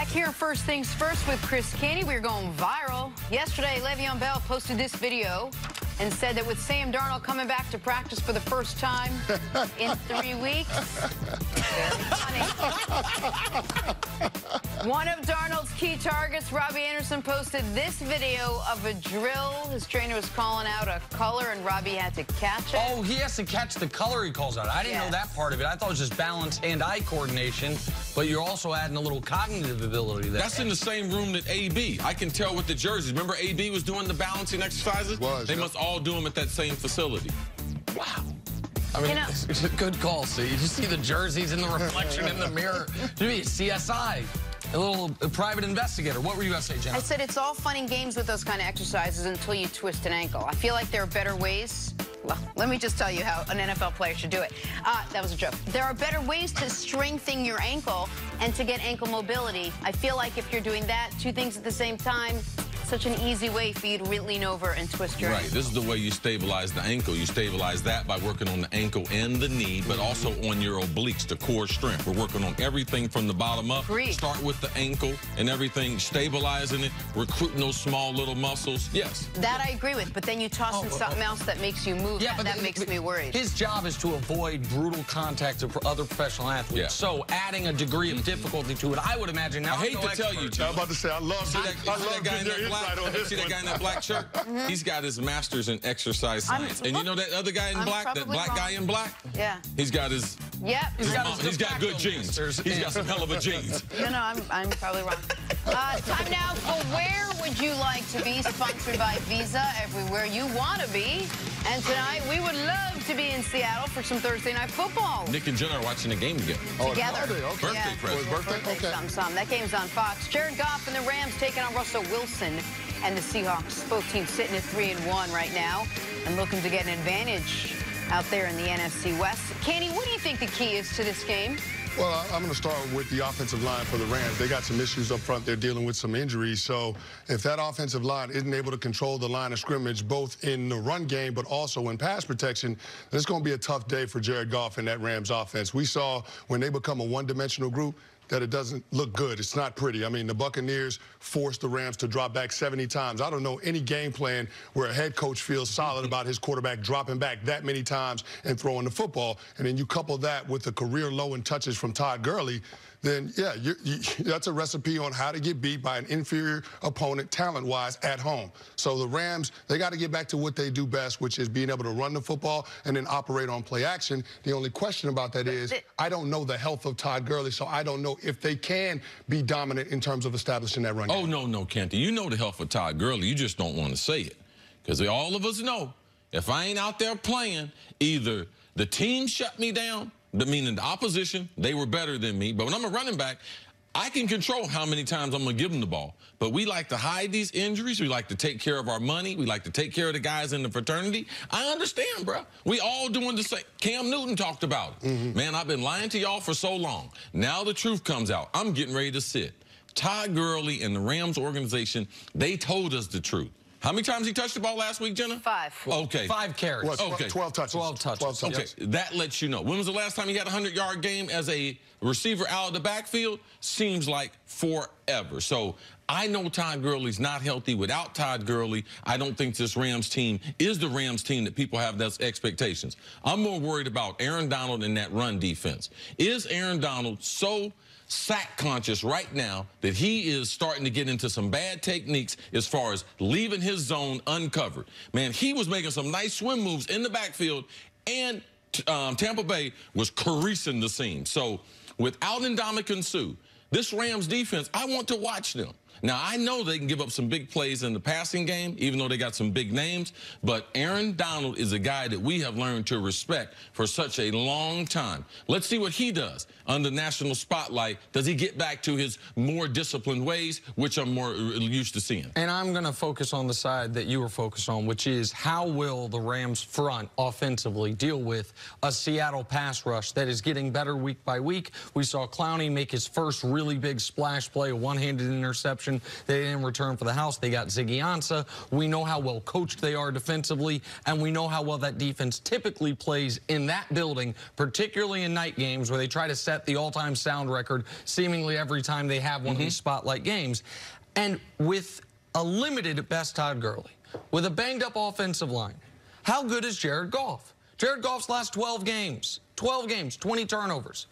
Back here, first things first with Chris Canty. We're going viral. Yesterday, Le'Veon Bell posted this video and said that with Sam Darnold coming back to practice for the first time in 3 weeks, very funny. One of Darnold's key targets, Robbie Anderson, posted this video of a drill. His trainer was calling out a color, and Robbie had to catch it. Oh, he has to catch the color he calls out. I didn't know that part of it. I thought it was just balance, hand-eye coordination, but you're also adding a little cognitive ability there. That's in the same room that AB. I can tell with the jerseys. Remember AB was doing the balancing exercises? They must all do them at that same facility. Wow. I mean, it's a good call, see? You just see the jerseys and the reflection in the mirror. You mean CSI, a little private investigator. What were you going to say, Jenna? I said it's all fun and games with those kind of exercises until you twist an ankle. I feel like there are better ways. Well, let me just tell you how an NFL player should do it. That was a joke. There are better ways to strengthen your ankle and to get ankle mobility. I feel like if you're doing that, two things at the same time, such an easy way for you to lean over and twist your ankle. This is the way you stabilize the ankle. You stabilize that by working on the ankle and the knee, but also on your obliques, the core strength. We're working on everything from the bottom up. Start with the ankle and everything, stabilizing it, recruiting those small little muscles. Yes. That I agree with, but then you toss in something else that makes you move. Yeah, that makes me worried. His job is to avoid brutal contact of other professional athletes. Yeah. So adding a degree of difficulty to it, I would imagine. Now, I hate to tell you, Joe. I'm about to say, I love that guy in that black. See that guy in that black shirt? He's got his master's in exercise science. And you know that other guy in black, that black guy in black? Yeah. He's got his... Yep. He's got good genes. He's got some hell of a genes. No, I'm probably wrong. Time now for Where Would You Like to Be, sponsored by Visa, everywhere you want to be. And tonight, we would love to be in Seattle for some Thursday night football. Nick and Jenna are watching the game together. Together. Okay. Yeah. Birthday? Okay. Something. That game's on Fox. Jared Goff and the Rams taking on Russell Wilson and the Seahawks. Both teams sitting at 3-1 right now and looking to get an advantage out there in the NFC West. Canty, what do you think the key is to this game? Well, I'm going to start with the offensive line for the Rams. They got some issues up front. They're dealing with some injuries. So if that offensive line isn't able to control the line of scrimmage, both in the run game but also in pass protection, then it's going to be a tough day for Jared Goff and that Rams offense. We saw when they become a one-dimensional group that it doesn't look good. It's not pretty. I mean, the Buccaneers forced the Rams to drop back 70 times. I don't know any game plan where a head coach feels solid about his quarterback dropping back that many times and throwing the football. And then you couple that with the career low in touches from Todd Gurley, then, yeah, that's a recipe on how to get beat by an inferior opponent talent-wise at home. So the Rams, they got to get back to what they do best, which is being able to run the football and then operate on play action. The only question about that is I don't know the health of Todd Gurley, so I don't know if they can be dominant in terms of establishing that run game. Oh, no, Canty. You know the health of Todd Gurley. You just don't want to say it. Because all of us know if I ain't out there playing, either the team shut me down, meaning the opposition, they were better than me. But when I'm a running back, I can control how many times I'm going to give them the ball. But we like to hide these injuries. We like to take care of our money. We like to take care of the guys in the fraternity. I understand, bro. We all doing the same. Cam Newton talked about it. Man, I've been lying to y'all for so long. Now the truth comes out. I'm getting ready to sit. Todd Gurley and the Rams organization, they told us the truth. How many times he touched the ball last week, Jenna? 5. Okay. 5 carries. Well, okay. 12 touches. 12 touches. Okay, that lets you know. When was the last time he had a 100-yard game as a receiver out of the backfield? Seems like forever. So I know Todd Gurley's not healthy. Without Todd Gurley, I don't think this Rams team is the Rams team that people have those expectations. I'm more worried about Aaron Donald and that run defense. Is Aaron Donald so sack conscious right now that he is starting to get into some bad techniques as far as leaving his zone uncovered? Man, he was making some nice swim moves in the backfield, and Tampa Bay was caressing the seam. So without Ndamukong Suh, this Rams defense, I want to watch them. Now, I know they can give up some big plays in the passing game, even though they got some big names, but Aaron Donald is a guy that we have learned to respect for such a long time. Let's see what he does under national spotlight. Does he get back to his more disciplined ways, which I'm more used to seeing? And I'm going to focus on the side that you were focused on, which is how will the Rams front offensively deal with a Seattle pass rush that is getting better week by week? We saw Clowney make his first really big splash play, a one-handed interception exception. They didn't return for the house. They got Ziggy Ansah. We know how well coached they are defensively, and we know how well that defense typically plays in that building, particularly in night games where they try to set the all-time sound record seemingly every time they have one of these spotlight games. And with a limited at best Todd Gurley, with a banged-up offensive line, how good is Jared Goff? Jared Goff's last 12 games, 20 turnovers.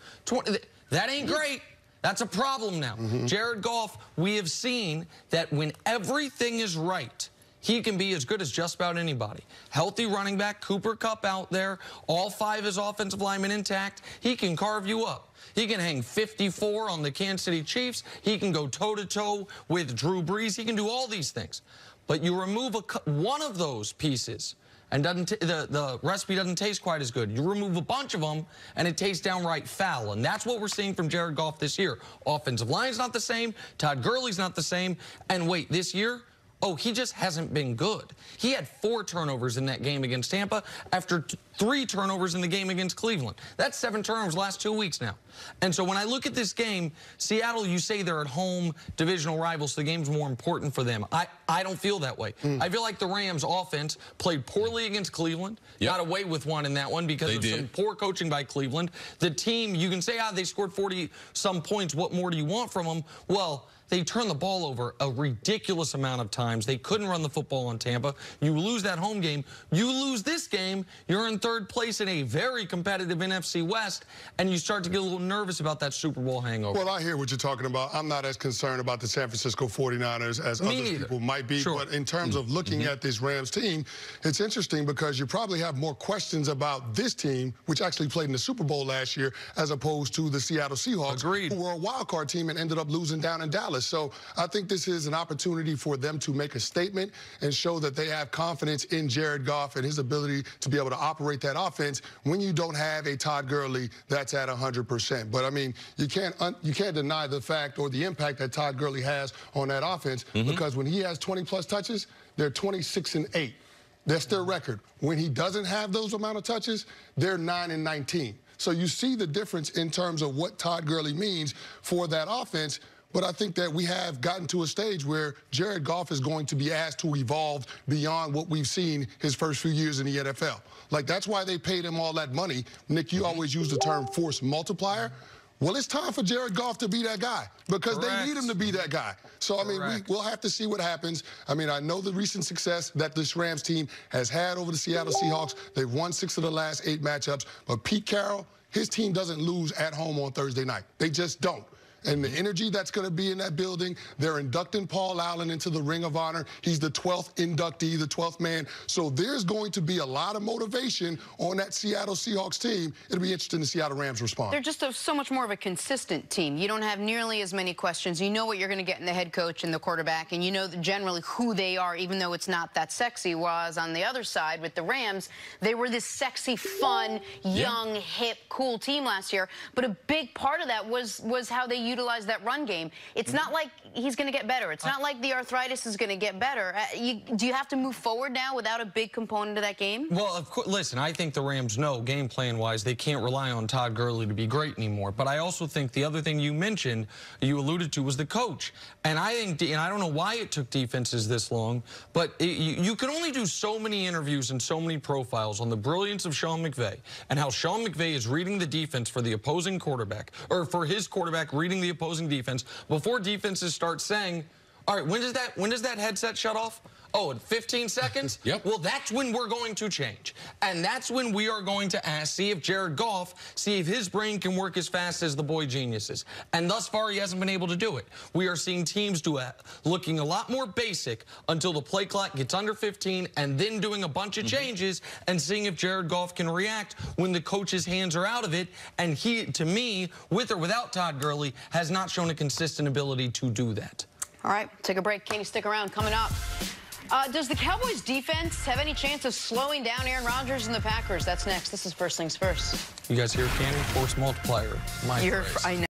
That ain't great. That's a problem now. Jared Goff, we have seen that when everything is right, he can be as good as just about anybody. Healthy running back, Cooper Kupp out there, all 5 of his offensive linemen intact. He can carve you up. He can hang 54 on the Kansas City Chiefs. He can go toe-to-toe with Drew Brees. He can do all these things. But you remove one of those pieces, and the recipe doesn't taste quite as good. You remove a bunch of them, and it tastes downright foul. And that's what we're seeing from Jared Goff this year. Offensive line's not the same. Todd Gurley's not the same. And wait, this year, oh, he just hasn't been good. He had 4 turnovers in that game against Tampa after 3 turnovers in the game against Cleveland. That's 7 turnovers last 2 weeks now. And so when I look at this game, Seattle, you say they're at home, divisional rivals, so the game's more important for them. I don't feel that way. I feel like the Rams offense played poorly against Cleveland, got away with one in that one because of some poor coaching by Cleveland. The team, you can say, they scored 40-some points. What more do you want from them? Well, they turned the ball over a ridiculous amount of times. They couldn't run the football on Tampa. You lose that home game. You lose this game. You're in 3rd place in a very competitive NFC West, and you start to get a little nervous about that Super Bowl hangover. Well, I hear what you're talking about. I'm not as concerned about the San Francisco 49ers as other people might be. But in terms of looking at this Rams team, it's interesting because you probably have more questions about this team, which actually played in the Super Bowl last year, as opposed to the Seattle Seahawks, who were a wild card team and ended up losing down in Dallas. So I think this is an opportunity for them to make a statement and show that they have confidence in Jared Goff and his ability to be able to operate that offense when you don't have a Todd Gurley that's at 100%. But I mean, you can't deny the fact or the impact that Todd Gurley has on that offense because when he has 20-plus touches, they're 26-8. That's their record. When he doesn't have those amount of touches, they're 9-19. So you see the difference in terms of what Todd Gurley means for that offense. But I think that we have gotten to a stage where Jared Goff is going to be asked to evolve beyond what we've seen his first few years in the NFL. Like, that's why they paid him all that money. Nick, you always use the term force multiplier. Well, it's time for Jared Goff to be that guy because they need him to be that guy. So, I mean, we'll have to see what happens. I mean, I know the recent success that this Rams team has had over the Seattle Seahawks. They've won 6 of the last 8 matchups. But Pete Carroll, his team doesn't lose at home on Thursday night. They just don't. And the energy that's going to be in that building, they're inducting Paul Allen into the Ring of Honor. He's the 12th inductee, the 12th man. So there's going to be a lot of motivation on that Seattle Seahawks team. It'll be interesting to see how the Rams respond. They're just so much more of a consistent team. You don't have nearly as many questions. You know what you're going to get in the head coach and the quarterback, and you know generally who they are, even though it's not that sexy. Whereas on the other side with the Rams, they were this sexy, fun, young, hip, cool team last year. But a big part of that was how they utilize that run game. It's not like he's going to get better. It's not like the arthritis is going to get better. Do you have to move forward now without a big component of that game? Well, of course, listen, I think the Rams know game plan-wise they can't rely on Todd Gurley to be great anymore. But I also think the other thing you mentioned, you alluded to, was the coach. And I think, and I don't know why it took defenses this long, but you can only do so many interviews and so many profiles on the brilliance of Sean McVay and how Sean McVay is reading the defense for the opposing quarterback, or for his quarterback reading the opposing defense, before defenses start saying, all right, when does that headset shut off? Oh, in 15 seconds? Yep. Well, that's when we're going to change. And that's when we are going to see if Jared Goff, see if his brain can work as fast as the boy geniuses. And thus far, he hasn't been able to do it. We are seeing teams looking a lot more basic until the play clock gets under 15 and then doing a bunch of changes and seeing if Jared Goff can react when the coach's hands are out of it. And he, to me, with or without Todd Gurley, has not shown a consistent ability to do that. All right, take a break. Canty, stick around. Coming up. Does the Cowboys defense have any chance of slowing down Aaron Rodgers and the Packers? That's next. This is First Things First. You guys hear Canty? Force multiplier. I know.